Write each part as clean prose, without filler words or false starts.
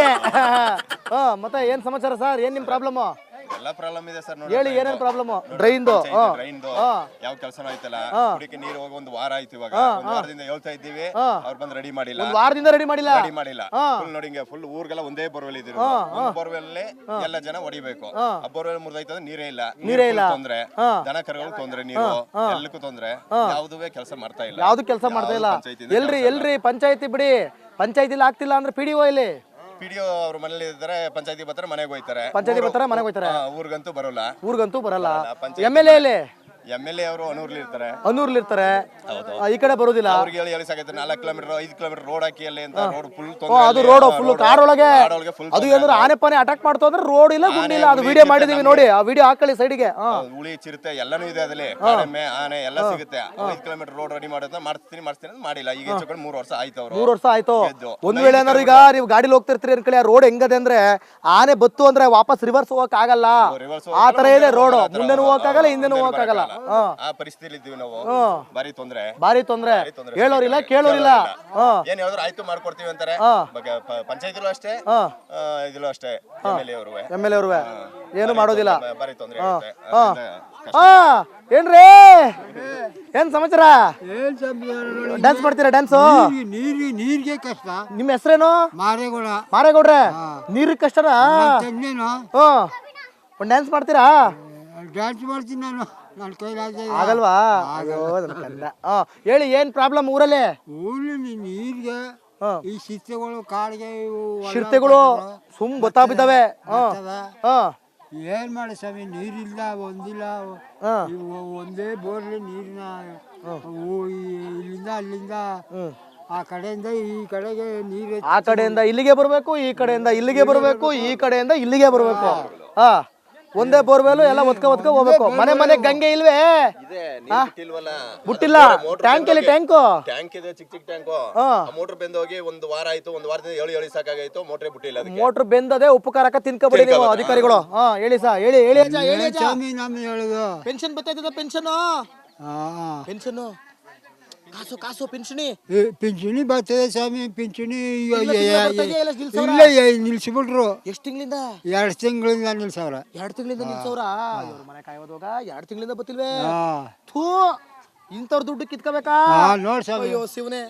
ಹಂಗೆ ಮತ್ತೆ ಏನ್ ಸಮಾಚಾರ ಸರ್? ಏನ್ ನಿಮ್ ಪ್ರಾಬ್ಲಮ್? ಎಲ್ಲ ಪ್ರಾಬ್ಲಮ್ ಇದೆ ಸರ್. ನೋಡಿ ಹೇಳಿ ಏನೇನ್ ಪ್ರಾಬ್ಲಮ್? ಡ್ರೈನ್ದು ಯಾವ ಕೆಲಸನೂ ಆಯ್ತಲ್ಲ. ಕುಡಿಕೆ ನೀರು ಹೋಗಿ ಒಂದು ವಾರ ಆಯ್ತು. ಇವಾಗ ಒಂದು ವಾರದಿಂದ ಹೇಳ್ತಾ ಇದ್ದೀವಿ, ಅವ್ರು ಬಂದು ರೆಡಿ ಮಾಡಿಲ್ಲ. ಒಂದ್ ವಾರದಿಂದ ರೆಡಿ ಮಾಡಿಲ್ಲ. ಫುಲ್ ನೋಡಿ ಫುಲ್ ಊರ್ಗೆಲ್ಲ ಒಂದೇ ಬೋರ್ವೆಲ್ ಇದ್ರು. ಒಂದು ಬೋರ್ವೆಲ್ ಎಲ್ಲ ಜನ ಹೊಡಿಬೇಕು. ಆ ಬೋರ್ವೆಲ್ ಮುರಿದೈತಂದ್ರೆ ನೀರೇ ಇಲ್ಲ. ತೊಂದ್ರೆ, ದನ ಕರುಗಳು ತೊಂದ್ರೆ, ನೀರು ಎಲ್ಲಕ್ಕೂ ತೊಂದ್ರೆ. ಯಾವುದೇ ಕೆಲಸ ಮಾಡ್ತಾ ಇಲ್ಲ. ಯಾವ್ದು ಕೆಲಸ ಮಾಡ್ತಾ ಇಲ್ಲ. ಎಲ್ರಿ ಪಂಚಾಯತಿ ಬಿಡಿ, ಪಂಚಾಯತಿಲಿ ಆಗ್ತಿಲ್ಲ ಅಂದ್ರೆ ಪಿಡಿಒ ಇಲ್ಲಿ ಪಿಡಿಒ ಅವ್ರ ಮನೇಲಿ ಇದ್ದಾರೆ. ಪಂಚಾಯತಿ ಬರ್ತಾರೆ, ಮನೆಗೆ ಹೋಗ್ತಾರೆ. ಮನೆಗೆ ಹೋಗ್ತಾರೆ. ಊರ್ಗಂತೂ ಬರೋಲ್ಲ. MLA MLA ಅವರು ಅನೂರ್ಲಿರ್ತಾರೆ. ಈ ಕಡೆ ಬರೋದಿಲ್ಲ. ಅವ್ರಿಗೆ ಹೇಳಿ ಸಾಕೈತೆ 4 ಕಿಲೋಮೀಟರ್ 5 ಕಿಲೋಮೀಟರ್ ರೋಡ್ ಹಾಕಿ ಅಲ್ಲಿ ಅಂತ. ರೋಡ್ ಫುಲ್ ಅದು ರೋಡ್ ಫುಲ್ ಕಾಡೊಳಗೆ. ಅದು ಏನಾದ್ರು ಆನೆ ಪಾನೆ ಅಟ್ಯಾಕ್ ಮಾಡ್ತು ಅಂದ್ರೆ ರೋಡ್ ಇಲ್ಲ, ಗುಂಡಿ ಇಲ್ಲ. ಅದು ವಿಡಿಯೋ ಮಾಡಿದೀವಿ ನೋಡಿ, ಆ ವಿಡಿಯೋ ಹಾಕೊಳ್ಳಿ ಸೈಡ್ಗೆ. ಹುಳಿ ಚಿರತೆ ಎಲ್ಲಾನು ಇದೆ ಅದಲ್ಲಿ. ಕಾಡೆಮ್ಮೆ, ಆನೆ ಎಲ್ಲ ಸಿಗುತ್ತೆ. 5 ಕಿಲೋಮೀಟರ್ ರೋಡ್ ರೆಡಿ ಮಾಡೋದನ್ನ ಮಾಡ್ತೀನಿ ಅಂತ ಮಾಡಿಲ್ಲ. ಈಗ ಹೆಚ್ಚು 3 ವರ್ಷ ಆಯ್ತು. ಅವ್ರು 3 ವರ್ಷ ಆಯ್ತು. ಒಂದ್ ವೇಳೆ ಏನಾದ್ರು ಈಗ ನೀವು ಗಾಡಿ ಹೋಗ್ತಿರ್ತೀರಿ ಅನ್ಕೊಳ್ಳಿ, ಆ ರೋಡ್ ಹೆಂಗದೆ ಅಂದ್ರೆ ಆನೆ ಬತ್ತು ಅಂದ್ರೆ ವಾಪಸ್ ರಿವರ್ಸ್ ಹೋಗಕ್ ಆಗಲ್ಲ. ಆ ತರ ಇದೆ ರೋಡ್. ಮುಂದೆನೂ ಹೋಗಕ್ಕಾಗಲ್ಲ, ಹಿಂದೆನೂ ಹೋಗಕ್ಕಾಗಲ್ಲ. ನಾವು ಭಾರಿ ತೊಂದ್ರೆ. ಹೇಳೋರಿಲ್ಲ, ಕೇಳೋರಿಲ್ಲ. ಏನ್ ಹೇಳಿದ್ರು ಆಯ್ತು ಮಾಡ್ಕೊಡ್ತೀವಿ ಅಂತಾರೆ. ಪಂಚಾಯತಿಲೂ ಅಷ್ಟೇ, ಇದಿಲೂ ಅಷ್ಟೇ. MLA ಅವರು ಏನು ಮಾಡೋದಿಲ್ಲ. ಭಾರಿ ತೊಂದ್ರೆ. ಏನ್ರಿ ಏನ್ ಸಮಾಚಾರ? ಡ್ಯಾನ್ಸ್ ಮಾಡ್ತೀರಾ? ಡ್ಯಾನ್ಸ್ ನೀರಿಗೆ ಕಷ್ಟ. ನಿಮ್ಮ ಹೆಸರೇನು? ಮಾರೇಗೌಡ್ರೆ. ನೀರಿಗೆ ಕಷ್ಟನಾ? ಒಂದ್ ಡ್ಯಾನ್ಸ್ ಮಾಡ್ತೀರಾ? ಡ್ಯಾನ್ಸ್ ಮಾಡ್ತೀನಿ ನಾನು. ಆಗಲ್ವಾ? ಹೇಳಿ ಏನ್ ಪ್ರಾಬ್ಲಮ್ ಊರಲ್ಲಿ? ನೀರಿಗೆ ಈ ಚಿರತೆಗಳು, ಕಾಡಿಗೆ ಚಿರತೆಗಳು ಗೊತ್ತಾ ಬಿದ್ದಾವೆ. ಏನ್ ಮಾಡಿ ಸ್ವಾಮಿ, ನೀರಿಲ್ಲ, ಒಂದಿಲ್ಲ. ಒಂದೇ ಬೋರ್ಲಿ ನೀರಿನ ಇಲ್ಲಿಂದ ಅಲ್ಲಿಂದ ಆ ಕಡೆಯಿಂದ ಈ ಕಡೆಗೆ ನೀರು. ಆ ಕಡೆಯಿಂದ ಇಲ್ಲಿಗೆ ಬರ್ಬೇಕು, ಈ ಕಡೆಯಿಂದ ಇಲ್ಲಿಗೆ ಬರ್ಬೇಕು, ಈ ಕಡೆಯಿಂದ ಇಲ್ಲಿಗೆ ಬರ್ಬೇಕು. ಒಂದೇ ಬೋರ್ವೆಲ್ ಎಲ್ಲ ಒತ್ಕ ಹೋಗ್ಬೇಕು. ಮನೆ ಗಂಗೆ ಇಲ್ವೇ? ಬಿಟ್ಟಿಲ್ಲ. ಟ್ಯಾಂಕ್ ಇಲ್ಲಿ ಟ್ಯಾಂಕ್ ಇದೆ, ಚಿಕ್ಕ ಟ್ಯಾಂಕ್. ಮೋಟರ್ ಬೆಂದ್ ಹೋಗಿ ಒಂದು ವಾರ ಆಯ್ತು. ಒಂದು ವಾರದಿಂದ ಹೇಳಿ ಸಾಕಾಗಾಯ್ತು. ಮೋಟರ್ ಬಿಟ್ಟಿಲ್ಲ. ಮೋಟರ್ ಬೆಂದದೆ ಉಪ್ಪು ಖಾರಕ ತಿನ್ಕೊಬಿಡಿ ನೀವು ಅಧಿಕಾರಿಗಳು. ಹೇಳಿ ಸಾ, ಹೇಳಿ ಹೇಳುದು. ಪೆನ್ಷನ್ ಬರ್ತೈತದ? ಪೆನ್ಷನ್ ಕಾಸು ಪಿಂಚಣಿ ಬರ್ತದೆ ಸ್ವಾಮಿ. ಪಿಂಚಣಿ ನಿಲ್ಸಿಬಿಟ್ರು. ಎಷ್ಟು ತಿಂಗಳಿಂದ? 2 ತಿಂಗಳಿಂದ ನಿಲ್ಸವ್ರ. 2 ತಿಂಗಳಿಂದ ನಿಲ್ಸವ್ರ? ಇವ್ರ ಮನೆ ಕಾಯೋದಾಗ 2 ತಿಂಗಳಿಂದ ಬತ್ತಿಲ್ವೇ? ಇಂಥವ್ರ ದುಡ್ಡು ಕಿತ್ಕೋಬೇಕಾ? ನೋಡ್ ಸ್ವಾಮಿ. ಅಯ್ಯೋ ಶಿವನೇ,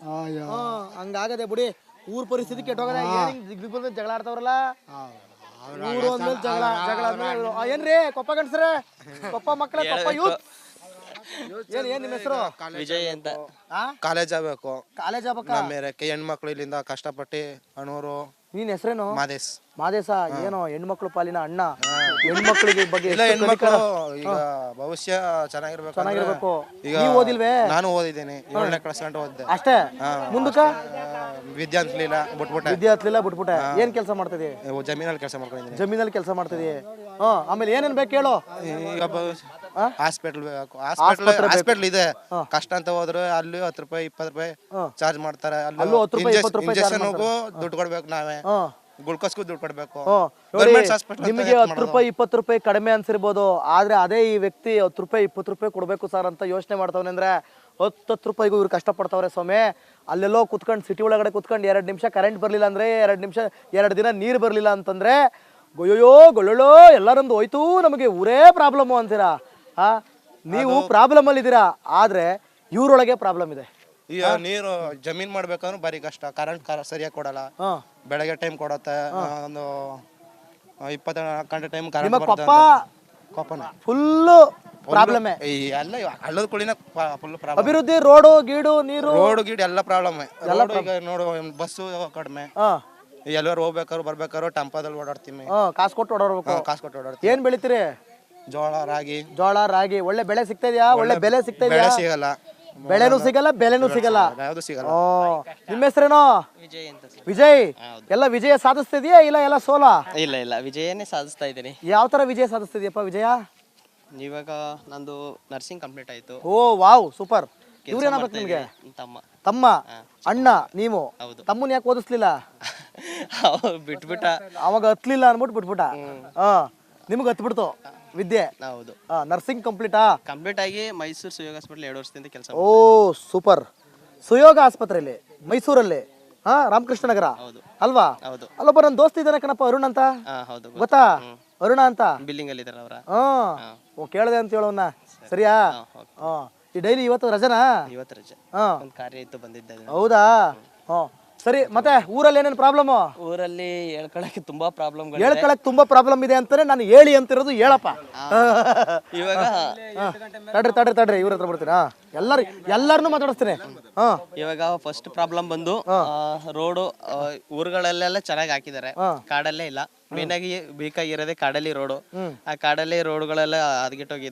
ಹಂಗಾಗದೆ ಬಿಡಿ. ಊರ್ ಪರಿಸ್ಥಿತಿ ಕೆಟ್ಟೋಗದೆ. ಜಗಳ ಆಡ್ತಾವ್ರಲ್ಲ ಊರು ಅಂದ್ಮೇಲೆ ಜಗಳ ಆದ್ಮೇಲೆ. ಏನ್ರಿ ಕೊಪ್ಪ ಗಂಡ್ಸ್ರೆ, ಕೊಪ್ಪ ಮಕ್ಕಳೇ, ಕೊಪ್ಪ ಯೂತ್. ಏನ್ ನಿಮ್ಮ ಹೆಸರು? ವಿಜಯ್ ಅಂತ. ಕಾಲೇಜ್ ಆಗ್ಬೇಕು. ಹೆಣ್ಮಕ್ಳು ಇಲ್ಲಿಂದ ಕಷ್ಟಪಟ್ಟು ಅಣೂರು. ನೀನ್ ಹೆಸರೇನು? ಮಾದೇಶ. ಏನೋ ಹೆಣ್ಮಕ್ಳು ಪಾಲಿನ ಅಣ್ಣ. ಹೆಣ್ಮಕ್ಳಿಗೆ ಬಗ್ಗೆ ಹೆಣ್ಮಕ್ಳು ಈಗ ಭವಿಷ್ಯ ಚೆನ್ನಾಗಿರ್ಬೇಕು. ಈಗ ಓದಿಲ್ವೇ? ನಾನು ಓದಿದ್ದೀನಿ. 7ನೇ ಕ್ಲಾಸ್ ಗಂಟ ಓದಿದ್ದೆ ಅಷ್ಟೇ. ಮುಂದಕ್ಕ ವಿದ್ಯೆ ಬಿಟ್ಬಿಟ್ಟೆ. ಏನ್ ಕೆಲಸ ಮಾಡ್ತಿದ್ದಿ? ಜಮೀನಲ್ಲಿ ಕೆಲಸ ಮಾಡ್ಕೊಂಡಿದ್ದೀನಿ. ಜಮೀನಲ್ಲಿ ಕೆಲಸ ಮಾಡ್ತಿದ್ದಿ. ಆಮೇಲೆ ಏನೇನ್ ಬೇಕು ಹೇಳು? ಈಗ ಹಾಸ್ಪಿಟಲ್ ಇದೆ. ಕಷ್ಟ ಅಂತ ಹೋದ್ರೆ ಅಲ್ಲಿ 10 ರೂಪಾಯಿ 20 ರೂಪಾಯಿ ಚಾರ್ಜ್ ಮಾಡ್ತಾರೆ. ಇಂಜೆಕ್ಷನ್ ದುಡ್ಡು ಕೊಡ್ಬೇಕು ನಾವೇ. ಗ್ಲುಕೋಸ್ಗೂ ದುಡ್ಡು ಕೊಡ್ಬೇಕು. ನಿಮಗೆ 10 ರೂಪಾಯಿ 20 ರೂಪಾಯಿ ಕಡಿಮೆ ಅನ್ಸಿರ್ಬೋದು, ಆದ್ರೆ ಅದೇ ಈ ವ್ಯಕ್ತಿ 10 ರೂಪಾಯಿ 20 ರೂಪಾಯಿ ಕೊಡ್ಬೇಕು ಸರ್ ಅಂತ ಯೋಚನೆ ಮಾಡ್ತಾವನೆ ಅಂದ್ರೆ 10 ರೂಪಾಯಿಗೂ ಇವ್ರು ಕಷ್ಟ ಪಡ್ತಾವ್ರೆ ಸ್ವಾಮಿ. ಅಲ್ಲೆಲ್ಲೋ ಕುತ್ಕೊಂಡು ಸಿಟಿ ಒಳಗಡೆ ಕುತ್ಕೊಂಡು 2 ನಿಮಿಷ ಕರೆಂಟ್ ಬರ್ಲಿಲ್ಲ ಅಂದ್ರೆ, 2 ದಿನ ನೀರು ಬರ್ಲಿಲ್ಲ ಅಂತಂದ್ರೆ ಗೊಳ್ಳೋ ಎಲ್ಲರೊಂದು ಹೋಯ್ತು, ನಮಗೆ ಊರೇ ಪ್ರಾಬ್ಲಮ್ ಅಂತೀರಾ. ನೀವು ಪ್ರಾಬ್ಲಮ್ ಅಲ್ಲಿ ಇದ್ದೀರಾ, ಆದ್ರೆ ಇವ್ರೊಳಗೆ ಪ್ರಾಬ್ಲಮ್ ಇದೆ. ಈಗ ನೀರು ಜಮೀನ್ ಮಾಡ್ಬೇಕಂದ್ರೆ ಬಾರಿ ಕಷ್ಟ. ಕರೆಂಟ್ ಸರಿಯಾಗಿ ಕೊಡಲ್ಲ. ಬೆಳಗ್ಗೆ ಟೈಮ್ ಕೊಡತ್ತೆ, ಒಂದು 24 ಗಂಟೆ ಟೈಮ್ ಕರೆಂಟ್ ಕೊಪ್ಪನ ಫುಲ್ ಪ್ರಾಬ್ಲಮ್. ಎಲ್ಲ ಹಳ್ಳದ ಕುಳಿನ ಫುಲ್ ಪ್ರಾಬ್ಲಮ್. ಅಭಿವೃದ್ಧಿ, ರೋಡು ಗೀಡು, ನೀರು, ರೋಡ್ ಗೀಡು ಎಲ್ಲ ಪ್ರಾಬ್ಲಮ್. ಈಗ ನೋಡು, ಬಸ್ಸು ಕಡಿಮೆ. ಎಲ್ಲರೂ ಹೋಗ್ಬೇಕಾದ್ರು ಬರ್ಬೇಕಾದ್ರು ಟೆಂಪೋದಲ್ಲಿ ಓಡಾಡ್ತೀವಿ. ಕಾಸು ಕೊಟ್ಟು ಓಡಾಡ್ಬೇಕು. ಏನ್ ಬೆಳಿತೀರಿ? ಜೋಳ ರಾಗಿ. ಒಳ್ಳೆ ಬೆಳೆ ಸಿಗ್ತಾ ಇದೆಯಾ? ಒಳ್ಳೆ ಬೆಲೆ ಸಿಗ್ತಾ ಇದೆಯಾ? ಸಿಗಲ್ಲ. ಬೆಳೆನೂ ಸಿಗಲ್ಲ, ಬೆಲೆನೂ ಸಿಗಲ್ಲ. ಯಾವ್ದು ಸಿಗಲ್ಲ. ನಿಮ್ಮ ಹೆಸರೇನೋ? ವಿಜಯ್. ಎಲ್ಲ ವಿಜಯ ಸಾಧಿಸ್ತಿದ್ಯಾ ಇಲ್ಲ ಎಲ್ಲ ಸೋಲ? ಇಲ್ಲ ವಿಜಯನೇ ಸಾಧಿಸ್ತಾ ಇದ್ದೀನಿ. ಯಾವ ತರ ವಿಜಯ ಸಾಧಿಸ್ತಿದ್ಯಪ್ಪ ವಿಜಯ? ಇವಾಗ ನಂದು ನರ್ಸಿಂಗ್ ಕಂಪ್ಲೀಟ್ ಆಯ್ತು. ಓ ವಾವ್, ಸೂಪರ್. ಇವ್ರೇನಾಗ್ಬೇಕು ನಿಮ್ಗೆ? ತಮ್ಮ, ಅಣ್ಣ. ನೀವು ತಮ್ಮನ್ ಯಾಕೆ ಓದಿಸ್ಲಿಲ್ಲ? ಬಿಟ್ಬಿಟ್ಟ. ಅವಾಗ ಹತ್ಲಿಲ್ಲ ಅನ್ಬಿಟ್ಟು ಬಿಟ್ಬಿಟ್ಟ. ನಿಮ್ಗೆ ಹತ್ಬಿಡ್ತು ವಿದ್ಯೆ. ಹೌದು. ನರ್ಸಿಂಗ್ ಕಂಪ್ಲೀಟ್ ಆಗಿ ಮೈಸೂರು ಸುಯೋಗ ಹಾಸ್ಪಿಟಲ್ 2 ವರ್ಷದಿಂದ ಕೆಲಸ. ಓ ಸೂಪರ್. ಸುಯೋಗ ಆಸ್ಪತ್ರೆಯಲ್ಲಿ ಮೈಸೂರಲ್ಲಿ ಹಾ ರಾಮಕೃಷ್ಣ ನಗರ ಅಲ್ವಾ ಹೌದು. ಅಲ್ಲೊಬ್ಬ ನನ್ನ ದೋಸ್ತ ಇದ್ದಾನೆ ಕಣಪ್ಪ ಅರುಣ್ ಅಂತ ಹೌದು ಗೊತ್ತಾ ಅರುಣ ಅಂತ ಬಿಲ್ಲಿಂಗ್ ಅಲ್ಲಿ ಇದಾರೆ ಅವರ ಓ ಕೇಳಿದೆ ಅಂತ ಹೇಳೋನ್ನ ಸರಿಯಾ ಹಾ ಈ ಡೈಲಿ ಇವತ್ತು ರಜನಾ ಇವತ್ತು ರಜೆ ಹಾ ಒಂದು ಕಾರ್ಯ ಇತ್ತು ಬಂದಿದ್ದೆ ಹೌದಾ ಹ್ಮ್ ಸರಿ ಮತ್ತೆ ಊರಲ್ಲಿ ಏನೇನು ಪ್ರಾಬ್ಲಮ್ ಊರಲ್ಲಿ ಹೇಳ್ಕೊಳಕ್ಕೆ ತುಂಬಾ ಪ್ರಾಬ್ಲಮ್ಗಳು ಹೇಳ್ಕೊಳಕ್ ತುಂಬಾ ಪ್ರಾಬ್ಲಮ್ ಇದೆ ಅಂತಾನೆ ನಾನು ಹೇಳಿ ಅಂತಿರೋದು ಹೇಳಪ್ಪ ಇವಾಗ ತಡ್ರಿ ಇವ್ರ ಹತ್ರ ಬರ್ತೀರಾ ಎಲ್ಲಾರನ್ನೂ ಮಾತಾಡಿಸ್ತೀನಿ ಹಾ ಇವಾಗ ಫಸ್ಟ್ ಪ್ರಾಬ್ಲಮ್ ಬಂದು ರೋಡು ಊರುಗಳಲ್ಲೆಲ್ಲ ಚೆನ್ನಾಗಿ ಹಾಕಿದ್ದಾರೆ, ಕಾಡಲ್ಲೇ ಇಲ್ಲ. ಮೇನ್ ಆಗಿ ಬೇಕಾಗಿರೋದೇ ಕಾಡಲ್ಲಿ ರೋಡು. ಆ ಕಾಡಲ್ಲಿ ರೋಡ್ಗಳೆಲ್ಲ ಹದಗೆಟ್ಟೋಗಿದೆ.